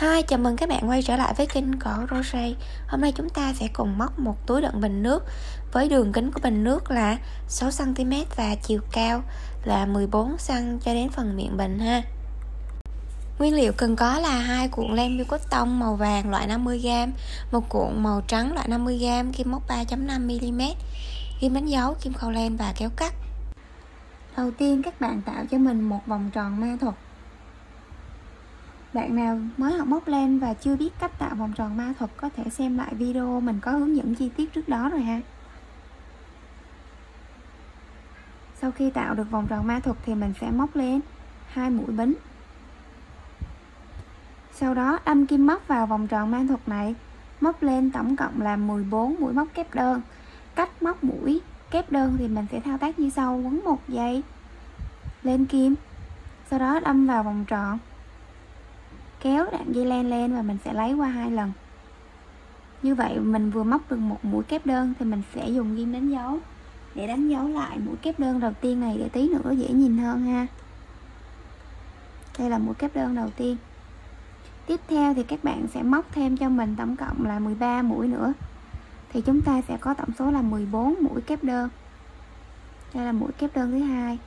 Hi, chào mừng các bạn quay trở lại với kênh Cỏ Rose. Hôm nay chúng ta sẽ cùng móc một túi đựng bình nước với đường kính của bình nước là 6cm và chiều cao là 14cm cho đến phần miệng bình ha. Nguyên liệu cần có là 2 cuộn len bi cotton màu vàng loại 50g, một cuộn màu trắng loại 50g, kim móc 3.5mm, ghim đánh dấu, kim khâu len và kéo cắt. Đầu tiên các bạn tạo cho mình một vòng tròn ma thuật. Bạn nào mới học móc len và chưa biết cách tạo vòng tròn ma thuật có thể xem lại video mình có hướng dẫn chi tiết trước đó rồi ha. Sau khi tạo được vòng tròn ma thuật thì mình sẽ móc lên 2 mũi bính. Sau đó đâm kim móc vào vòng tròn ma thuật này, móc lên tổng cộng là 14 mũi móc kép đơn. Cách móc mũi kép đơn thì mình sẽ thao tác như sau: quấn 1 dây lên kim, sau đó đâm vào vòng tròn, kéo đoạn dây len lên và mình sẽ lấy qua 2 lần. Như vậy mình vừa móc được một mũi kép đơn thì mình sẽ dùng ghim đánh dấu để đánh dấu lại mũi kép đơn đầu tiên này để tí nữa dễ nhìn hơn ha. Đây là mũi kép đơn đầu tiên. Tiếp theo thì các bạn sẽ móc thêm cho mình tổng cộng là 13 mũi nữa, thì chúng ta sẽ có tổng số là 14 mũi kép đơn. Đây là mũi kép đơn thứ hai,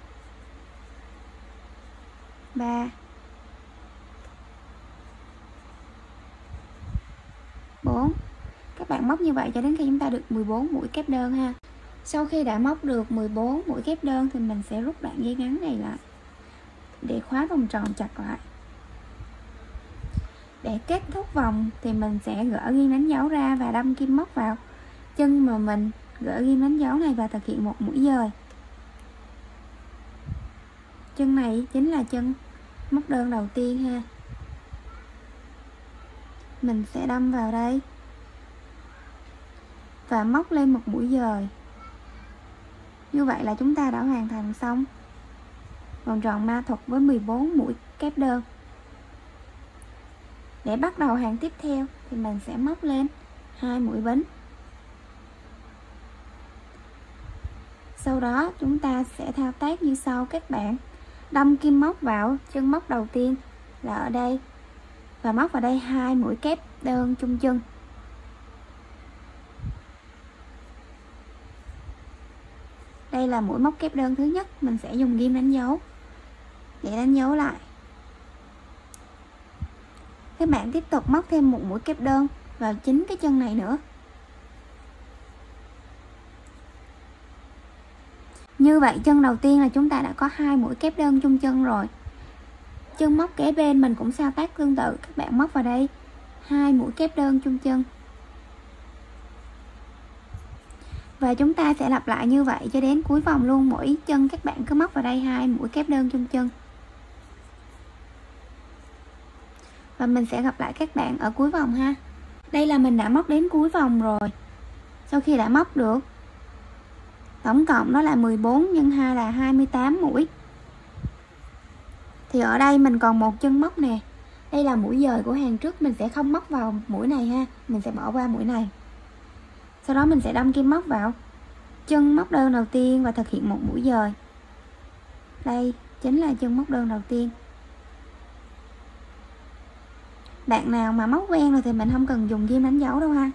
3, 4. Các bạn móc như vậy cho đến khi chúng ta được 14 mũi kép đơn ha. Sau khi đã móc được 14 mũi kép đơn thì mình sẽ rút đoạn dây ngắn này lại để khóa vòng tròn chặt lại. Để kết thúc vòng thì mình sẽ gỡ ghim đánh dấu ra và đâm kim móc vào chân mà mình gỡ ghim đánh dấu này và thực hiện một mũi dời. Chân này chính là chân móc đơn đầu tiên ha. Mình sẽ đâm vào đây và móc lên một mũi dời. Như vậy là chúng ta đã hoàn thành xong vòng tròn ma thuật với 14 mũi kép đơn. Để bắt đầu hàng tiếp theo thì mình sẽ móc lên 2 mũi bính. Sau đó chúng ta sẽ thao tác như sau các bạn: đâm kim móc vào chân móc đầu tiên là ở đây và móc vào đây 2 mũi kép đơn chung chân. Đây là mũi móc kép đơn thứ nhất, mình sẽ dùng ghim đánh dấu để đánh dấu lại. Các bạn tiếp tục móc thêm một mũi kép đơn vào chính cái chân này nữa. Như vậy chân đầu tiên là chúng ta đã có 2 mũi kép đơn chung chân rồi. Chân móc kế bên mình cũng thao tác tương tự, các bạn móc vào đây 2 mũi kép đơn chung chân. Và chúng ta sẽ lặp lại như vậy cho đến cuối vòng luôn, mỗi chân các bạn cứ móc vào đây 2 mũi kép đơn chung chân. Và mình sẽ gặp lại các bạn ở cuối vòng ha. Đây là mình đã móc đến cuối vòng rồi. Sau khi đã móc được tổng cộng đó là 14 x 2 là 28 mũi. Thì ở đây mình còn một chân móc nè. Đây là mũi dời của hàng trước, mình sẽ không móc vào mũi này ha, mình sẽ bỏ qua mũi này. Sau đó mình sẽ đâm kim móc vào chân móc đơn đầu tiên và thực hiện một mũi dời. Đây chính là chân móc đơn đầu tiên. Bạn nào mà móc quen rồi thì mình không cần dùng ghim đánh dấu đâu ha.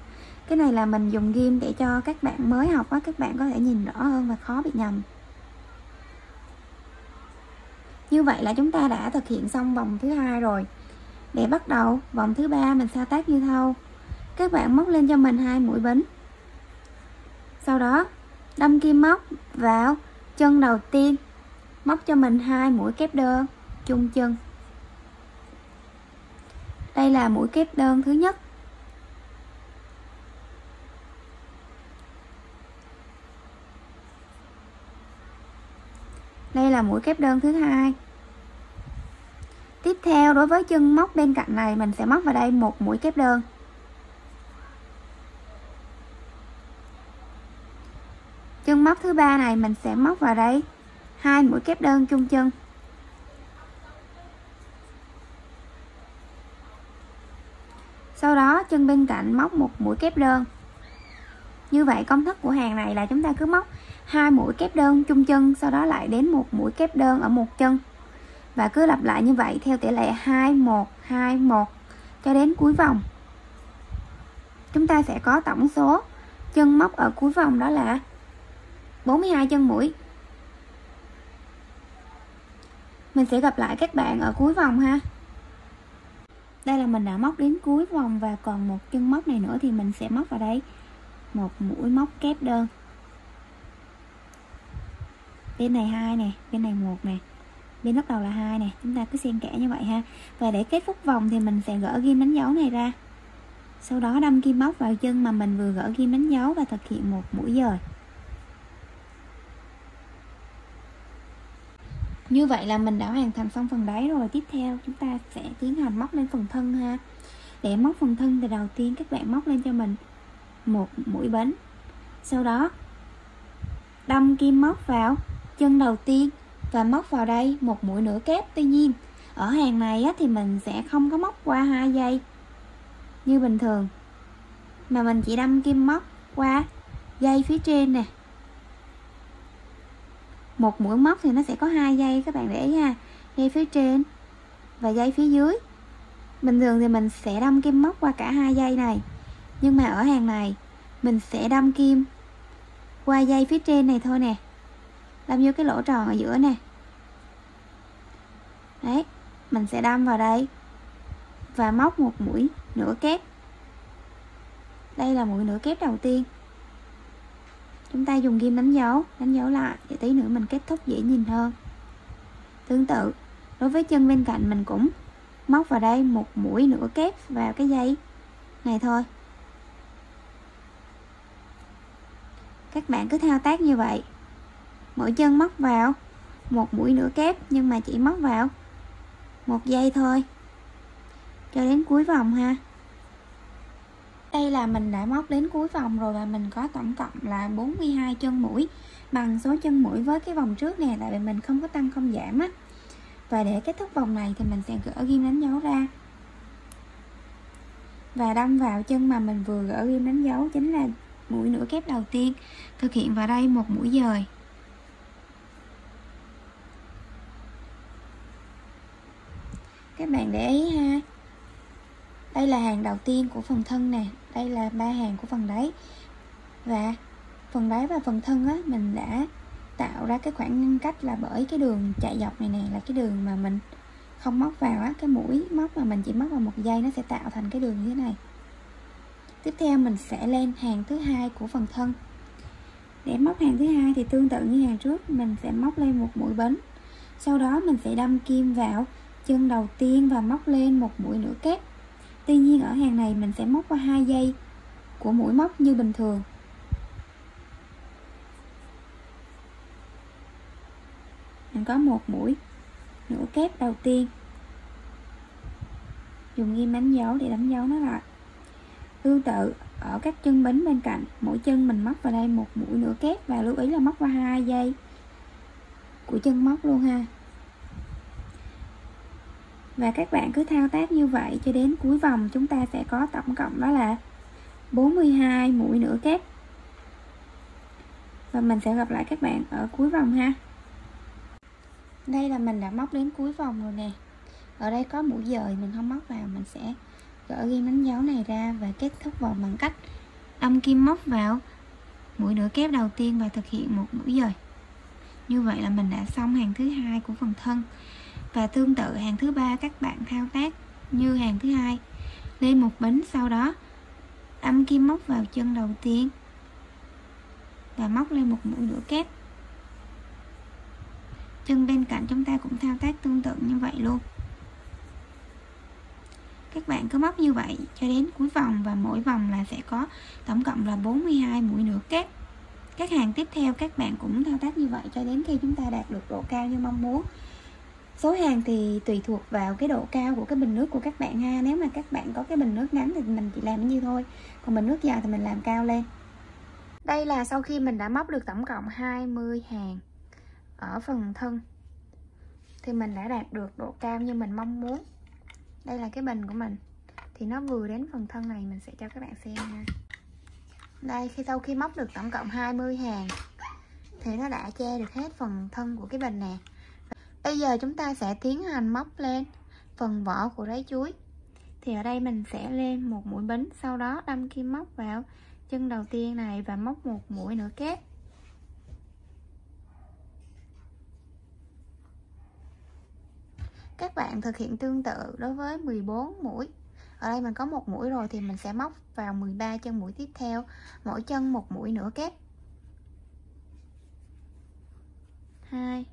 Cái này là mình dùng ghim để cho các bạn mới học á, các bạn có thể nhìn rõ hơn và khó bị nhầm. Như vậy là chúng ta đã thực hiện xong vòng thứ hai rồi. Để bắt đầu vòng thứ ba mình thao tác như sau: các bạn móc lên cho mình 2 mũi bính. Sau đó đâm kim móc vào chân đầu tiên, móc cho mình 2 mũi kép đơn chung chân. Đây là mũi kép đơn thứ nhất. Đây là mũi kép đơn thứ hai. Tiếp theo đối với chân móc bên cạnh này mình sẽ móc vào đây một mũi kép đơn. Chân móc thứ ba này mình sẽ móc vào đây 2 mũi kép đơn chung chân. Sau đó chân bên cạnh móc một mũi kép đơn. Như vậy công thức của hàng này là chúng ta cứ móc 2 mũi kép đơn chung chân, sau đó lại đến một mũi kép đơn ở một chân. Và cứ lặp lại như vậy theo tỷ lệ 2 1 2 1 cho đến cuối vòng. Chúng ta sẽ có tổng số chân móc ở cuối vòng đó là 42 chân mũi. Mình sẽ gặp lại các bạn ở cuối vòng ha. Đây là mình đã móc đến cuối vòng và còn một chân móc này nữa thì mình sẽ móc vào đây một mũi móc kép đơn. Bên này 2 nè, bên này 1 nè, bên bắt đầu là 2 nè, chúng ta cứ xen kẽ như vậy ha. Và để kết thúc vòng thì mình sẽ gỡ ghim đánh dấu này ra. Sau đó đâm kim móc vào chân mà mình vừa gỡ ghim đánh dấu và thực hiện một mũi dời. Như vậy là mình đã hoàn thành xong phần đáy rồi. Tiếp theo chúng ta sẽ tiến hành móc lên phần thân ha. Để móc phần thân thì đầu tiên các bạn móc lên cho mình một mũi bến. Sau đó đâm kim móc vào chân đầu tiên và móc vào đây một mũi nửa kép. Tuy nhiên ở hàng này thì mình sẽ không có móc qua 2 dây như bình thường, mà mình chỉ đâm kim móc qua dây phía trên nè. Một mũi móc thì nó sẽ có 2 dây, các bạn để ý ha, dây phía trên và dây phía dưới. Bình thường thì mình sẽ đâm kim móc qua cả 2 dây này, nhưng mà ở hàng này mình sẽ đâm kim qua dây phía trên này thôi nè, đâm vô cái lỗ tròn ở giữa nè. Đấy, mình sẽ đâm vào đây và móc một mũi nửa kép. Đây là mũi nửa kép đầu tiên. Chúng ta dùng ghim đánh dấu lại để tí nữa mình kết thúc dễ nhìn hơn. Tương tự đối với chân bên cạnh mình cũng móc vào đây một mũi nửa kép vào cái dây này thôi. Các bạn cứ thao tác như vậy, mỗi chân móc vào một mũi nửa kép nhưng mà chỉ móc vào một dây thôi cho đến cuối vòng ha. Đây là mình đã móc đến cuối vòng rồi và mình có tổng cộng là 42 chân mũi, bằng số chân mũi với cái vòng trước nè, tại vì mình không có tăng không giảm á. Và để kết thúc vòng này thì mình sẽ gỡ ghim đánh dấu ra và đâm vào chân mà mình vừa gỡ ghim đánh dấu, chính là mũi nửa kép đầu tiên. Thực hiện vào đây một mũi dời. Các bạn để ý ha, đây là hàng đầu tiên của phần thân nè, đây là 3 hàng của phần đáy. Và phần đáy và phần thân á, mình đã tạo ra cái khoảng ngăn cách là bởi cái đường chạy dọc này nè, là cái đường mà mình không móc vào á, cái mũi móc mà mình chỉ móc vào một dây nó sẽ tạo thành cái đường như thế này. Tiếp theo mình sẽ lên hàng thứ hai của phần thân. Để móc hàng thứ hai thì tương tự như hàng trước, mình sẽ móc lên một mũi bến. Sau đó mình sẽ đâm kim vào chân đầu tiên và móc lên một mũi nửa kép. Tuy nhiên ở hàng này mình sẽ móc qua 2 dây của mũi móc như bình thường. Mình có một mũi nửa kép đầu tiên, dùng ghim đánh dấu để đánh dấu nó lại. Tương tự ở các chân bính bên cạnh, mỗi chân mình móc vào đây một mũi nửa kép và lưu ý là móc qua 2 dây của chân móc luôn ha. Và các bạn cứ thao tác như vậy cho đến cuối vòng. Chúng ta sẽ có tổng cộng đó là 42 mũi nửa kép. Và mình sẽ gặp lại các bạn ở cuối vòng ha. Đây là mình đã móc đến cuối vòng rồi nè. Ở đây có mũi dời mình không móc vào, mình sẽ gỡ ghim đánh dấu này ra và kết thúc vòng bằng cách đâm kim móc vào mũi nửa kép đầu tiên và thực hiện một mũi dời. Như vậy là mình đã xong hàng thứ hai của phần thân. Và tương tự hàng thứ ba các bạn thao tác như hàng thứ hai, lên một bính, sau đó đâm kim móc vào chân đầu tiên và móc lên một mũi nửa kép. Chân bên cạnh chúng ta cũng thao tác tương tự như vậy luôn. Các bạn cứ móc như vậy cho đến cuối vòng và mỗi vòng là sẽ có tổng cộng là 42 mũi nửa kép. Các hàng tiếp theo các bạn cũng thao tác như vậy cho đến khi chúng ta đạt được độ cao như mong muốn. Số hàng thì tùy thuộc vào cái độ cao của cái bình nước của các bạn ha. Nếu mà các bạn có cái bình nước ngắn thì mình chỉ làm như thôi, còn bình nước dài thì mình làm cao lên. Đây là sau khi mình đã móc được tổng cộng 20 hàng ở phần thân thì mình đã đạt được độ cao như mình mong muốn. Đây là cái bình của mình thì nó vừa đến phần thân này, mình sẽ cho các bạn xem ha. Đây, sau khi móc được tổng cộng 20 hàng thì nó đã che được hết phần thân của cái bình nè. Bây giờ chúng ta sẽ tiến hành móc lên phần vỏ của trái chuối. thì ở đây mình sẽ lên một mũi bính, sau đó đâm kim móc vào chân đầu tiên này và móc một mũi nữa kép. Các bạn thực hiện tương tự đối với 14 mũi. Ở đây mình có một mũi rồi thì mình sẽ móc vào 13 chân mũi tiếp theo, mỗi chân một mũi nữa kép. 2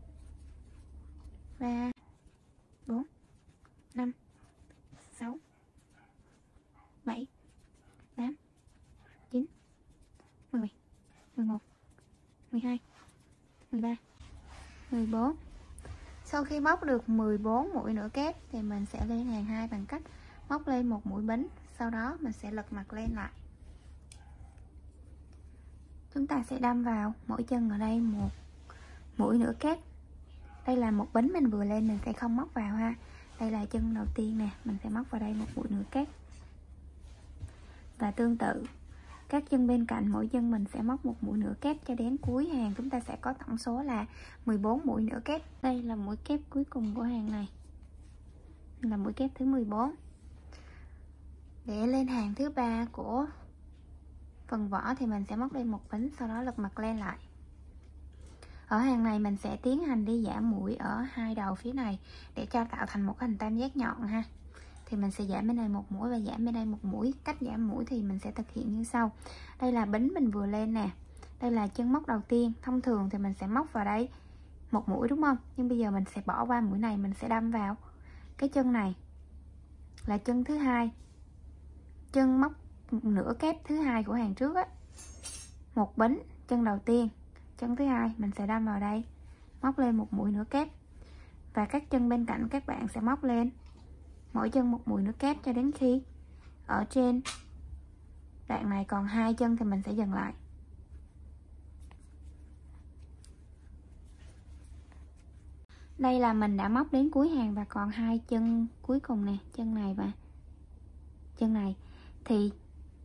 3 4 5 6 7 8 9 10 11 12 13 14. Sau khi móc được 14 mũi nữa kép thì mình sẽ lên hàng 2 bằng cách móc lên một mũi bính, sau đó mình sẽ lật mặt lên lại. Chúng ta sẽ đâm vào mỗi chân ở đây một mũi nữa kép. Đây là một bính mình vừa lên, mình sẽ không móc vào ha. Đây là chân đầu tiên nè, mình sẽ móc vào đây một mũi nữa kép. Và tương tự các chân bên cạnh, mỗi chân mình sẽ móc một mũi nữa kép cho đến cuối hàng. Chúng ta sẽ có tổng số là 14 mũi nữa kép. Đây là mũi kép cuối cùng của hàng này, là mũi kép thứ 14. Để lên hàng thứ 3 của phần vỏ thì mình sẽ móc lên một bính, sau đó lật mặt lên lại. Ở hàng này mình sẽ tiến hành đi giảm mũi ở hai đầu phía này để cho tạo thành một hình tam giác nhọn ha. Thì mình sẽ giảm bên này một mũi và giảm bên đây một mũi. Cách giảm mũi thì mình sẽ thực hiện như sau. Đây là bính mình vừa lên nè, đây là chân móc đầu tiên. Thông thường thì mình sẽ móc vào đây một mũi đúng không, nhưng bây giờ mình sẽ bỏ qua mũi này, mình sẽ đâm vào cái chân này là chân thứ hai, chân móc nửa kép thứ hai của hàng trước á, một bính chân đầu tiên, chân thứ hai mình sẽ đâm vào đây, móc lên một mũi nữa kép. Và các chân bên cạnh các bạn sẽ móc lên mỗi chân một mũi nữa kép cho đến khi ở trên đoạn này còn hai chân thì mình sẽ dừng lại. Đây là mình đã móc đến cuối hàng và còn hai chân cuối cùng nè, chân này và chân này, thì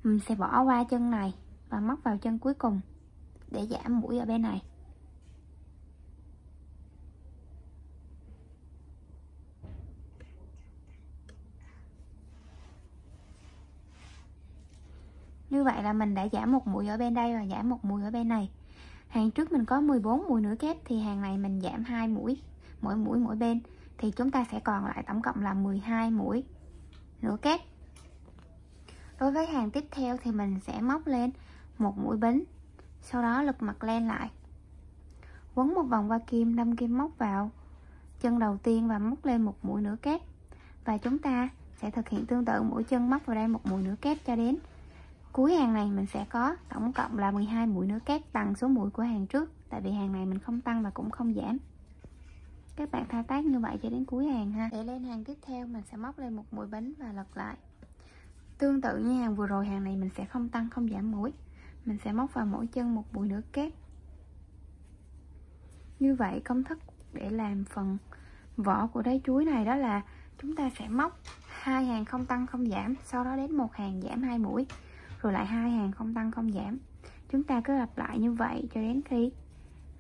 mình sẽ bỏ qua chân này và móc vào chân cuối cùng để giảm mũi ở bên này. Như vậy là mình đã giảm một mũi ở bên đây và giảm một mũi ở bên này. Hàng trước mình có 14 mũi nữa kép thì hàng này mình giảm 2 mũi, mỗi mũi mỗi bên, thì chúng ta sẽ còn lại tổng cộng là 12 mũi nữa kép. Đối với hàng tiếp theo thì mình sẽ móc lên một mũi bính, sau đó lật mặt lên lại, quấn một vòng qua kim, đâm kim móc vào chân đầu tiên và móc lên một mũi nữa kép. Và chúng ta sẽ thực hiện tương tự, mỗi chân móc vào đây một mũi nữa kép cho đến cuối hàng này. Mình sẽ có tổng cộng là 12 mũi nữa kép, tăng số mũi của hàng trước, tại vì hàng này mình không tăng và cũng không giảm. Các bạn thao tác như vậy cho đến cuối hàng ha. Để lên hàng tiếp theo mình sẽ móc lên một mũi bính và lật lại. Tương tự như hàng vừa rồi, hàng này mình sẽ không tăng không giảm mũi, mình sẽ móc vào mỗi chân một mũi nữa kép. Như vậy công thức để làm phần vỏ của trái chuối này đó là chúng ta sẽ móc hai hàng không tăng không giảm, sau đó đến một hàng giảm 2 mũi, rồi lại hai hàng không tăng không giảm. Chúng ta cứ lặp lại như vậy cho đến khi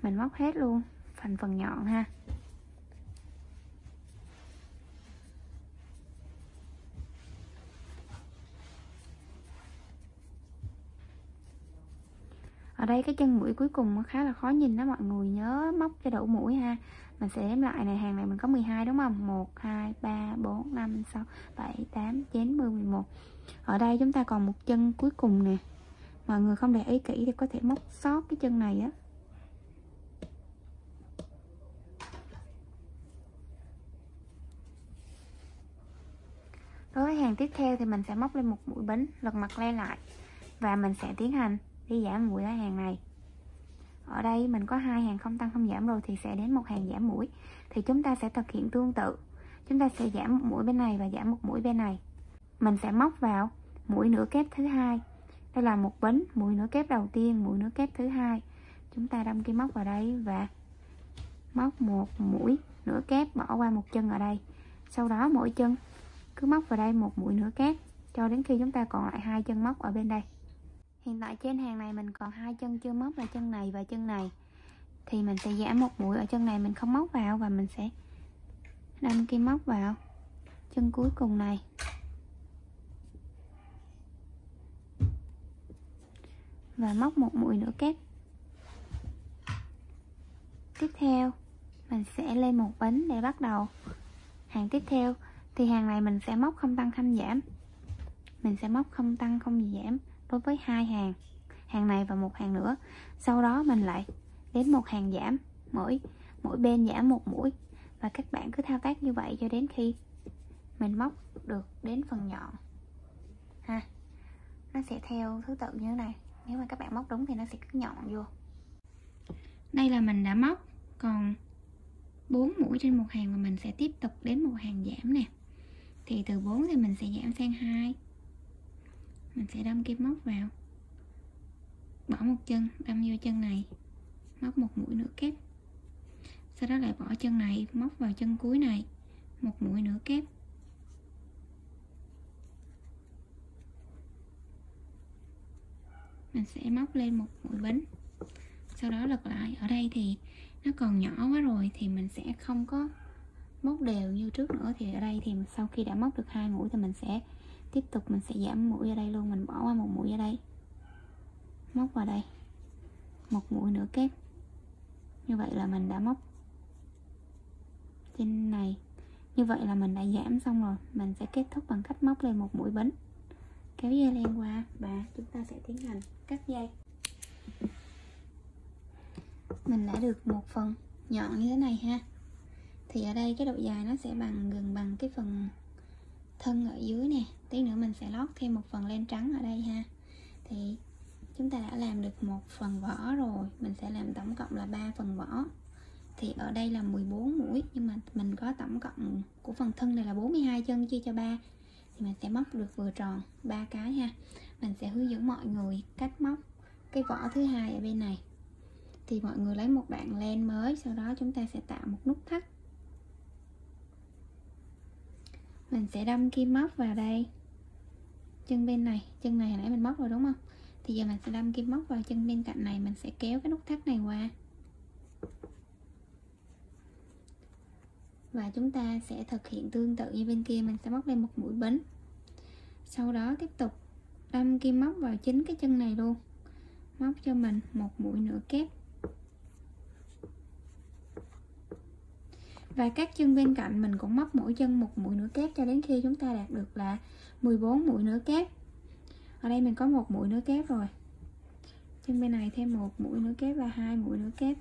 mình móc hết luôn phần nhọn ha. Ở đây cái chân mũi cuối cùng nó khá là khó nhìn đó, mọi người nhớ móc cho đủ mũi ha. Mình sẽ đếm lại này, hàng này mình có 12 đúng không? 1, 2, 3, 4, 5, 6, 7, 8, 9, 10, 11. Ở đây chúng ta còn một chân cuối cùng nè. Mọi người không để ý kỹ thì có thể móc sót cái chân này á. Đối với hàng tiếp theo thì mình sẽ móc lên một mũi bính, lật mặt lên lại và mình sẽ tiến hành đi giảm mũi ở hàng này. Ở đây mình có hai hàng không tăng không giảm rồi thì sẽ đến một hàng giảm mũi, thì chúng ta sẽ thực hiện tương tự. Chúng ta sẽ giảm một mũi bên này và giảm một mũi bên này. Mình sẽ móc vào mũi nửa kép thứ hai. Đây là một bính, mũi nửa kép đầu tiên, mũi nửa kép thứ hai. Chúng ta đâm kim móc vào đây và móc một mũi nửa kép, bỏ qua một chân ở đây. Sau đó mỗi chân cứ móc vào đây một mũi nửa kép cho đến khi chúng ta còn lại hai chân móc ở bên đây. Hiện tại trên hàng này mình còn hai chân chưa móc là chân này và chân này, thì mình sẽ giảm một mũi ở chân này mình không móc vào và mình sẽ đâm kim móc vào chân cuối cùng này và móc một mũi nửa kép. Tiếp theo mình sẽ lên một bánh để bắt đầu hàng tiếp theo. Thì hàng này mình sẽ móc không tăng không giảm, mình sẽ móc không tăng không giảm đối với hai hàng này và một hàng nữa. Sau đó mình lại đến một hàng giảm, mỗi bên giảm một mũi, và các bạn cứ thao tác như vậy cho đến khi mình móc được đến phần nhọn ha. Nó sẽ theo thứ tự như thế này, nếu mà các bạn móc đúng thì nó sẽ cứ nhọn vô. Đây là mình đã móc còn 4 mũi trên một hàng, và mình sẽ tiếp tục đến một hàng giảm nè. Thì từ 4 thì mình sẽ giảm sang 2. Mình sẽ đâm kim móc vào, bỏ một chân, đâm vô chân này, móc một mũi nửa kép. Sau đó lại bỏ chân này, móc vào chân cuối này, một mũi nửa kép. Mình sẽ móc lên một mũi bính, sau đó lật lại. Ở đây thì nó còn nhỏ quá rồi thì mình sẽ không có móc đều như trước nữa. Thì ở đây thì sau khi đã móc được 2 mũi thì mình sẽ tiếp tục, mình sẽ giảm mũi ở đây luôn, mình bỏ qua một mũi ở đây, móc vào đây một mũi nửa kép. Như vậy là mình đã móc trên này. Như vậy là mình đã giảm xong rồi. Mình sẽ kết thúc bằng cách móc lên một mũi bính, kéo dây len qua, và chúng ta sẽ tiến hành cắt dây. Mình đã được một phần nhọn như thế này ha. Thì ở đây cái độ dài nó sẽ gần bằng cái phần thân ở dưới nè. Tí nữa mình sẽ lót thêm một phần len trắng ở đây ha. Thì chúng ta đã làm được một phần vỏ rồi. Mình sẽ làm tổng cộng là 3 phần vỏ. Thì ở đây là 14 mũi, nhưng mà mình có tổng cộng của phần thân này là 42 chân chia cho 3, thì mình sẽ móc được vừa tròn 3 cái ha. Mình sẽ hướng dẫn mọi người cách móc cái vỏ thứ hai ở bên này. Thì mọi người lấy một đoạn len mới, sau đó chúng ta sẽ tạo một nút thắt. Mình sẽ đâm kim móc vào đây, chân bên này, chân này hồi nãy mình móc rồi đúng không? Thì giờ mình sẽ đâm kim móc vào chân bên cạnh này, mình sẽ kéo cái nút thắt này qua. Và chúng ta sẽ thực hiện tương tự như bên kia, mình sẽ móc lên một mũi bính. Sau đó tiếp tục đâm kim móc vào chính cái chân này luôn, móc cho mình một mũi nửa kép. Và các chân bên cạnh mình cũng móc mỗi chân một mũi nửa kép cho đến khi chúng ta đạt được là 14 mũi nửa kép. Ở đây mình có một mũi nửa kép rồi. Chân bên này thêm một mũi nửa kép và 2 mũi nửa kép,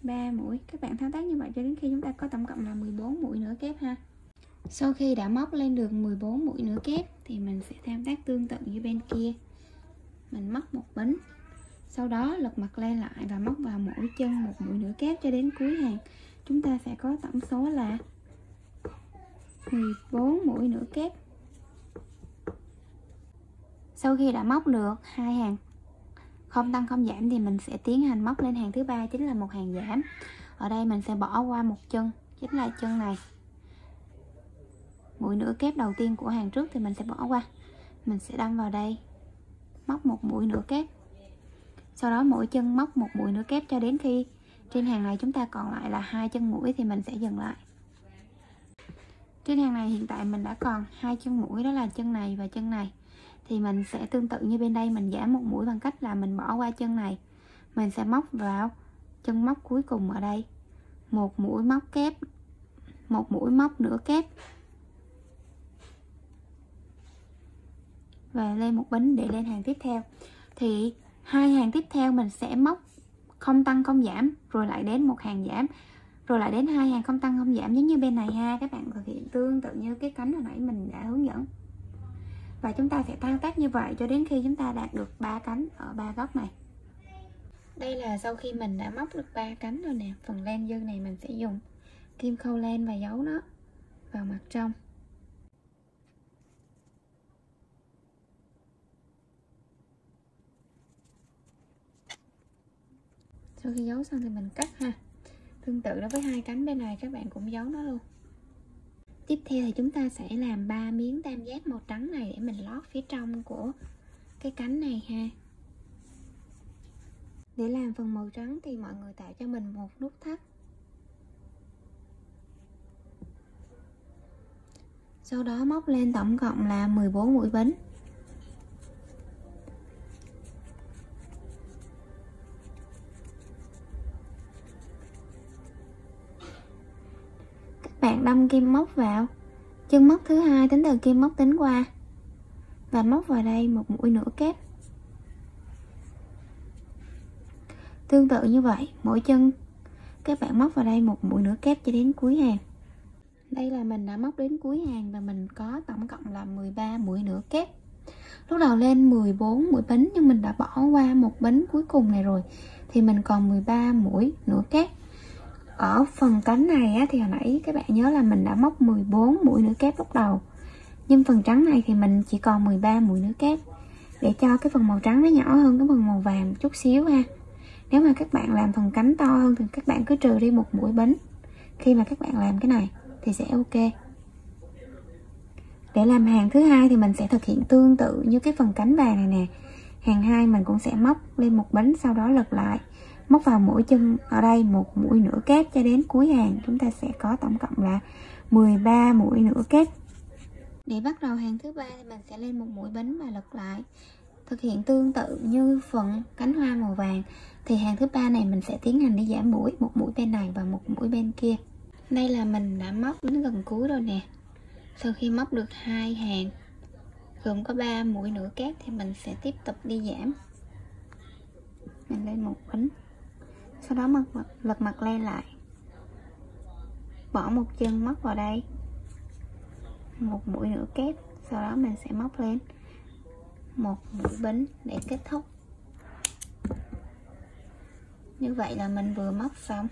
3 mũi. Các bạn thao tác như vậy cho đến khi chúng ta có tổng cộng là 14 mũi nửa kép ha. Sau khi đã móc lên được 14 mũi nửa kép thì mình sẽ thao tác tương tự như bên kia. Mình móc một bính, sau đó lật mặt lên lại và móc vào mỗi chân một mũi nửa kép cho đến cuối hàng. Chúng ta sẽ có tổng số là 14 mũi nửa kép. Sau khi đã móc được hai hàng không tăng không giảm thì mình sẽ tiến hành móc lên hàng thứ ba, chính là một hàng giảm. Ở đây mình sẽ bỏ qua một chân, chính là chân này. Mũi nửa kép đầu tiên của hàng trước thì mình sẽ bỏ qua. Mình sẽ đâm vào đây, móc một mũi nửa kép. Sau đó mỗi chân móc một mũi nửa kép cho đến khi trên hàng này chúng ta còn lại là 2 chân mũi thì mình sẽ dừng lại. Trên hàng này hiện tại mình đã còn 2 chân mũi, đó là chân này và chân này. Thì mình sẽ tương tự như bên đây, mình giảm một mũi bằng cách là mình bỏ qua chân này. Mình sẽ móc vào chân móc cuối cùng ở đây, một mũi móc kép, một mũi móc nửa kép, và lên một bính để lên hàng tiếp theo. Thì hai hàng tiếp theo mình sẽ móc không tăng không giảm, rồi lại đến một hàng giảm, rồi lại đến hai hàng không tăng không giảm giống như bên này ha. Các bạn thực hiện tương tự như cái cánh hồi nãy mình đã hướng dẫn. Và chúng ta sẽ thao tác như vậy cho đến khi chúng ta đạt được 3 cánh ở 3 góc này. Đây là sau khi mình đã móc được 3 cánh rồi nè. Phần len dư này mình sẽ dùng kim khâu len và giấu nó vào mặt trong. Sau khi giấu xong thì mình cắt ha. Tương tự đối với hai cánh bên này các bạn cũng giấu nó luôn. Tiếp theo thì chúng ta sẽ làm 3 miếng tam giác màu trắng này để mình lót phía trong của cái cánh này ha. Để làm phần màu trắng thì mọi người tạo cho mình một nút thắt. Sau đó móc lên tổng cộng là 14 mũi bính. đâm kim móc vào chân móc thứ hai tính từ kim móc tính qua và móc vào đây một mũi nửa kép. Tương tự như vậy, mỗi chân các bạn móc vào đây một mũi nửa kép cho đến cuối hàng. Đây là mình đã móc đến cuối hàng và mình có tổng cộng là 13 mũi nửa kép. Lúc đầu lên 14 mũi bính nhưng mình đã bỏ qua một bính cuối cùng này rồi thì mình còn 13 mũi nửa kép. Ở phần cánh này á, thì hồi nãy các bạn nhớ là mình đã móc 14 mũi nửa kép lúc đầu, nhưng phần trắng này thì mình chỉ còn 13 mũi nửa kép để cho cái phần màu trắng nó nhỏ hơn cái phần màu vàng một chút xíu ha. Nếu mà các bạn làm phần cánh to hơn thì các bạn cứ trừ đi một mũi bính khi mà các bạn làm cái này thì sẽ ok. Để làm hàng thứ hai thì mình sẽ thực hiện tương tự như cái phần cánh vàng này nè. Hàng 2 mình cũng sẽ móc lên một bính, sau đó lật lại, móc vào mỗi chân ở đây một mũi nửa kép cho đến cuối hàng. Chúng ta sẽ có tổng cộng là 13 mũi nửa kép. Để bắt đầu hàng thứ ba thì mình sẽ lên một mũi bính và lật lại. Thực hiện tương tự như phần cánh hoa màu vàng thì hàng thứ ba này mình sẽ tiến hành đi giảm mũi, một mũi bên này và một mũi bên kia. Đây là mình đã móc đến gần cuối rồi nè. Sau khi móc được 2 hàng gồm có 3 mũi nửa kép thì mình sẽ tiếp tục đi giảm. Mình lên một bính, sau đó lật mặt lên lại, bỏ một chân móc vào đây một mũi nửa kép, sau đó mình sẽ móc lên một mũi bính để kết thúc. Như vậy là mình vừa móc xong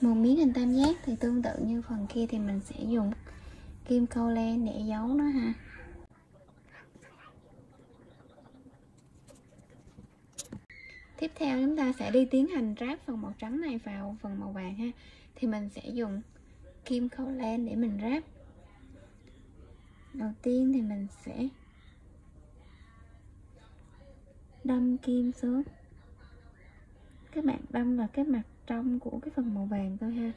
một miếng hình tam giác. Thì tương tự như phần kia thì mình sẽ dùng kim câu len để giấu nó ha. Tiếp theo chúng ta sẽ đi tiến hành ráp phần màu trắng này vào phần màu vàng ha. Thì mình sẽ dùng kim câu len để mình ráp. Đầu tiên thì mình sẽ đâm kim xuống. Các bạn đâm vào cái mặt trong của cái phần màu vàng thôi ha,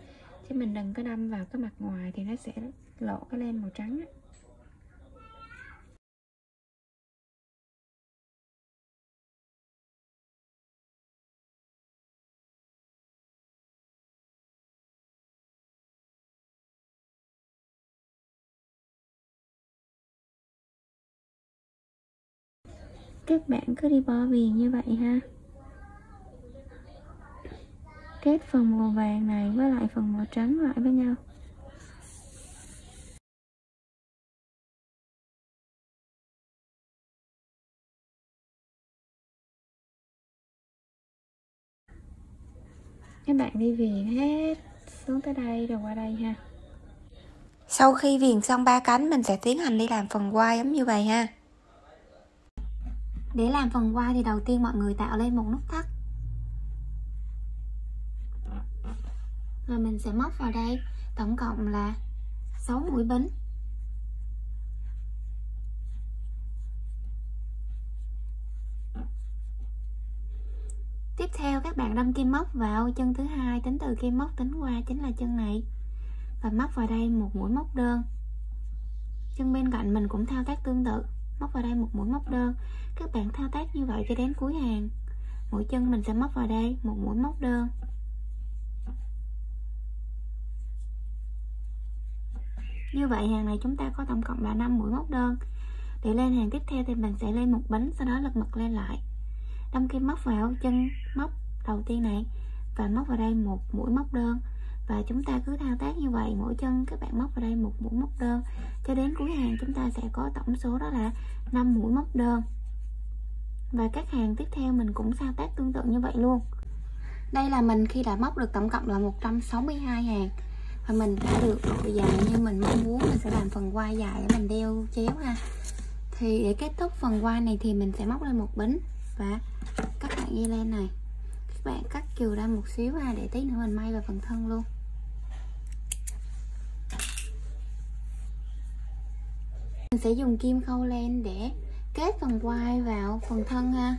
chứ mình đừng có đâm vào cái mặt ngoài thì nó sẽ lộ cái len màu trắng á. Các bạn cứ đi bo viền như vậy ha, kết phần màu vàng này với lại phần màu trắng lại với nhau. Các bạn đi viền hết xuống tới đây rồi qua đây ha. Sau khi viền xong 3 cánh mình sẽ tiến hành đi làm phần quai giống như vậy ha. Để làm phần quai thì đầu tiên mọi người tạo lên một nút thắt, rồi mình sẽ móc vào đây tổng cộng là 6 mũi bính. Tiếp theo các bạn đâm kim móc vào chân thứ hai tính từ kim móc tính qua chính là chân này và móc vào đây một mũi móc đơn. Chân bên cạnh mình cũng thao tác tương tự, móc vào đây một mũi móc đơn. Các bạn thao tác như vậy cho đến cuối hàng. Mỗi chân mình sẽ móc vào đây một mũi móc đơn. Như vậy hàng này chúng ta có tổng cộng là 5 mũi móc đơn. Để lên hàng tiếp theo thì mình sẽ lên một bánh, sau đó lật mặt lên lại, đâm kim móc vào chân móc đầu tiên này và móc vào đây một mũi móc đơn. Và chúng ta cứ thao tác như vậy, mỗi chân các bạn móc vào đây một mũi móc đơn cho đến cuối hàng. Chúng ta sẽ có tổng số đó là 5 mũi móc đơn. Và các hàng tiếp theo mình cũng thao tác tương tự như vậy luôn. Đây là mình khi đã móc được tổng cộng là 162 hàng và mình đã được độ dài như mình mong muốn. Mình sẽ làm phần quai dài để mình đeo chéo ha. Thì để kết thúc phần quai này thì mình sẽ móc lên một bính và cắt lại dây len này. Các bạn cắt chừa ra một xíu ha, để tí nữa mình may vào phần thân luôn. Mình sẽ dùng kim khâu len để kết phần quai vào phần thân ha.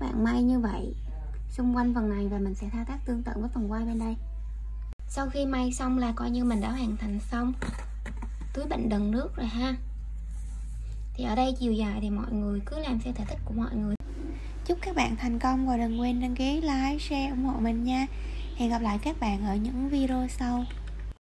bạn may như vậy xung quanh phần này, và mình sẽ thao tác tương tự với phần quai bên đây. Sau khi may xong là coi như mình đã hoàn thành xong túi bệnh đựng nước rồi ha. Thì ở đây chiều dài thì mọi người cứ làm theo thể thích của mọi người. Chúc các bạn thành công và đừng quên đăng ký, like, share, ủng hộ mình nha. Hẹn gặp lại các bạn ở những video sau.